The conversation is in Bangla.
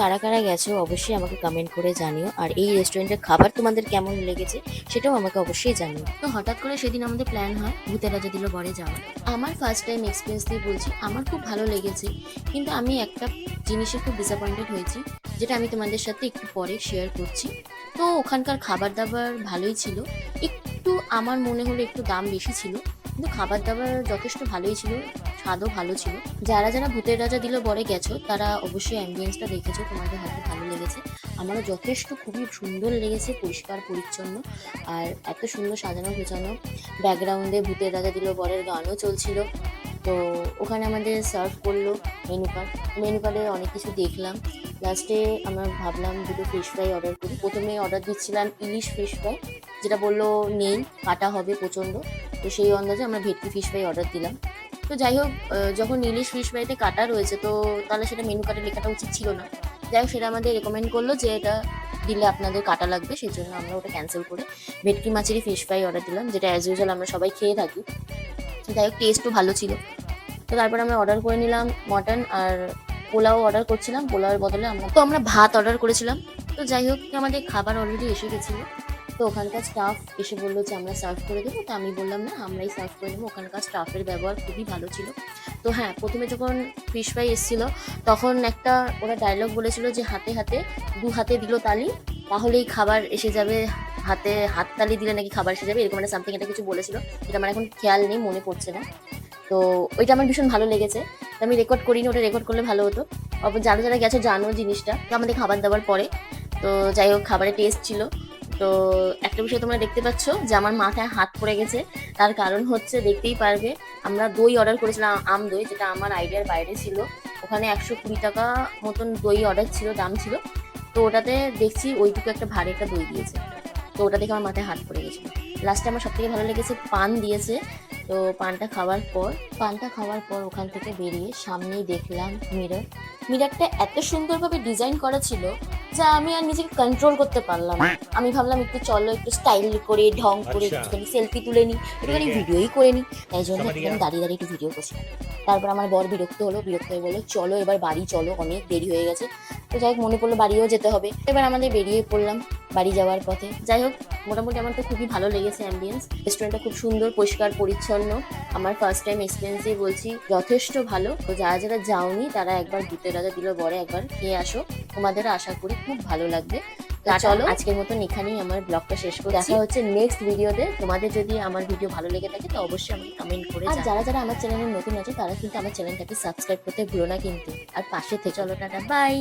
কারা কারা গেছো অবশ্যই আমাকে কমেন্ট করে জানিও, আর এই রেস্টুরেন্টের খাবার তোমাদের কেমন লেগেছে সেটাও আমাকে অবশ্যই জানিও। তো হঠাৎ করে সেদিন আমাদের প্ল্যান হয় ভূতের রাজা দিল বরে যাওয়ার। আমার ফার্স্ট টাইম এক্সপিরিয়েন্স দিয়ে বলছি, আমার খুব ভালো লেগেছে, কিন্তু আমি একটা জিনিসে খুব ডিসঅ্যাপয়েন্টেড হয়েছি, যেটা আমি তোমাদের সাথে একটু পরে শেয়ার করছি। তো ওখানকার খাবার দাবার ভালোই ছিল, একটু আমার মনে হলো একটু দাম বেশি ছিল, কিন্তু খাবার দাবার যথেষ্ট ভালোই ছিল, স্বাদও ভালো ছিল। যারা যারা ভূতের রাজা দিল বরে গেছো তারা অবশ্যই অ্যাম্বিয়েন্সটা দেখেছো, তোমাদের হয়তো ভালো লেগেছে। আমারও যথেষ্ট খুবই সুন্দর লেগেছে, পরিষ্কার পরিচ্ছন্ন আর এত সুন্দর সাজানো গোছানো। ব্যাকগ্রাউন্ডে ভূতের রাজা দিল বরের গানও চলছিল। তো ওখানে আমাদের সার্ভ করলো মেনু কার্ডে অনেক কিছু দেখলাম। লাস্টে আমরা ভাবলাম দুটো ফিশ ফ্রাই অর্ডার করি। প্রথমে অর্ডার দিচ্ছিলাম ইলিশ ফিশ ফ্রাই, যেটা বললো নেই, কাটা হবে প্রচণ্ড। তো সেই অন্দাজে আমরা ভেটকি ফিশ ফ্রাই অর্ডার দিলাম। তো যাই হোক, যখন ইলিশ ফিশ ফ্রাইতে কাটা রয়েছে তো তাহলে সেটা মেনু কার্ডে লেখাটা উচিত ছিল না। যাই হোক, সেটা আমাদের রেকমেন্ড করলো যে এটা দিলে আপনাদের কাটা লাগবে, সেই জন্য আমরা ওটা ক্যান্সেল করে ভেটকি মাছেরই ফিশ ফ্রাই অর্ডার দিলাম, যেটা অ্যাজ ইউজুয়াল আমরা সবাই খেয়ে থাকি। যাই হোক, টেস্টও ভালো ছিল। তো তারপর আমরা অর্ডার করে নিলাম মটন, আর পোলাও অর্ডার করছিলাম, পোলাওয়ের বদলে আমরা ভাত অর্ডার করেছিলাম। তো যাই হোক, আমাদের খাবার অলরেডি এসে গেছিলো। তো ওখানকার স্টাফ এসে বললো যে আমরা সার্ভ করে দেবো, তো আমি বললাম না, আমরাই সার্ভ করে দেবো। ওখানকার স্টাফের ব্যবহার খুবই ভালো ছিল। তো হ্যাঁ, প্রথমে যখন ফিশ ফ্রাই এসেছিলো তখন একটা ওরা ডায়লগ বলেছিল যে হাতে হাতে দু হাতে দিল তালি, তাহলেই খাবার এসে যাবে, হাতে হাততালি দিলে নাকি খাবার এসে যাবে, এরকম একটা সামথিং একটা কিছু বলেছিল, যেটা আমার এখন খেয়াল নেই, মনে পড়ছে না। তো ওইটা আমার ভীষণ ভালো লেগেছে। তো আমি রেকর্ড করিনি, ওটা রেকর্ড করলে ভালো হতো। যারা যারা গেছো জানো জিনিসটা। তো আমাদের খাবার দাবার পরে, তো যাই হোক, খাবারের টেস্ট ছিল। তো একটা বিষয় তোমরা দেখতে পাচ্ছ যে আমার মাথায় হাত পড়ে গেছে, তার কারণ হচ্ছে দেখতেই পারবে, আমরা দই অর্ডার করেছিলাম, আম দই, যেটা আমার আইডিয়ার বাইরে ছিল। ওখানে 120 টাকা মতন দই অর্ডার ছিল, দাম ছিল। তো ওটাতে দেখছি ওইটুকু একটা ভারী একটা দই দিয়েছে। তো ওটা দেখে আমার মাথায় হাত পড়ে গেছিলো। লাস্টে আমার সব থেকে ভালো লেগেছে পান দিয়েছে। তো পানটা খাওয়ার পর ওখান থেকে বেরিয়ে সামনেই দেখলাম মিররটা এত সুন্দরভাবে ডিজাইন করা ছিল যা আমি আর নিজেকে কন্ট্রোল করতে পারলাম না। আমি ভাবলাম একটু চলো, একটু স্টাইল করে ঢং করে একটুখানি সেলফি তুলে নিই, একটুখানি ভিডিওই করে নিই। তাই জন্য একটুখানি দাঁড়িয়ে দাঁড়িয়ে একটু ভিডিও করছিলাম। তারপর আমার বর বিরক্ত হয়ে বললো চলো এবার বাড়ি চলো, অনেক দেরি হয়ে গেছে। তো যাই হোক, মনে পড়লো বাড়িও যেতে হবে। এবার আমাদের বেরিয়ে পড়লাম বাড়ি যাওয়ার পথে। যাই হোক, মোটামুটি আমার তো খুবই ভালো লেগেছে অ্যাম্বিয়েন্স। রেস্টুরেন্টটা খুব সুন্দর, পরিষ্কার পরিচ্ছন্ন। আমার ফার্স্ট টাইম এক্সপিরিয়েন্স দিয়ে বলছি, যথেষ্ট ভালো। তো যারা যারা যাওনি তারা একবার ভূতের রাজা দিল বরে একবার খেয়ে আসো, তোমাদের আশা করি খুব ভালো লাগবে। তো চলো, আজকের মতন এখানেই আমার ব্লগটা শেষ করছি। দেখা হচ্ছে নেক্সট ভিডিওতে। তোমাদের যদি আমার ভিডিও ভালো লেগে থাকে তো অবশ্যই আমাকে কমেন্ট করে জানাও। আর যারা যারা আমার চ্যানেলে নতুন আছে তারা কিন্তু আমার চ্যানেলটাকে সাবস্ক্রাইব করতে ভুলো না কিন্তু। আর পাশে থেকে চলো, টাটা, বাই।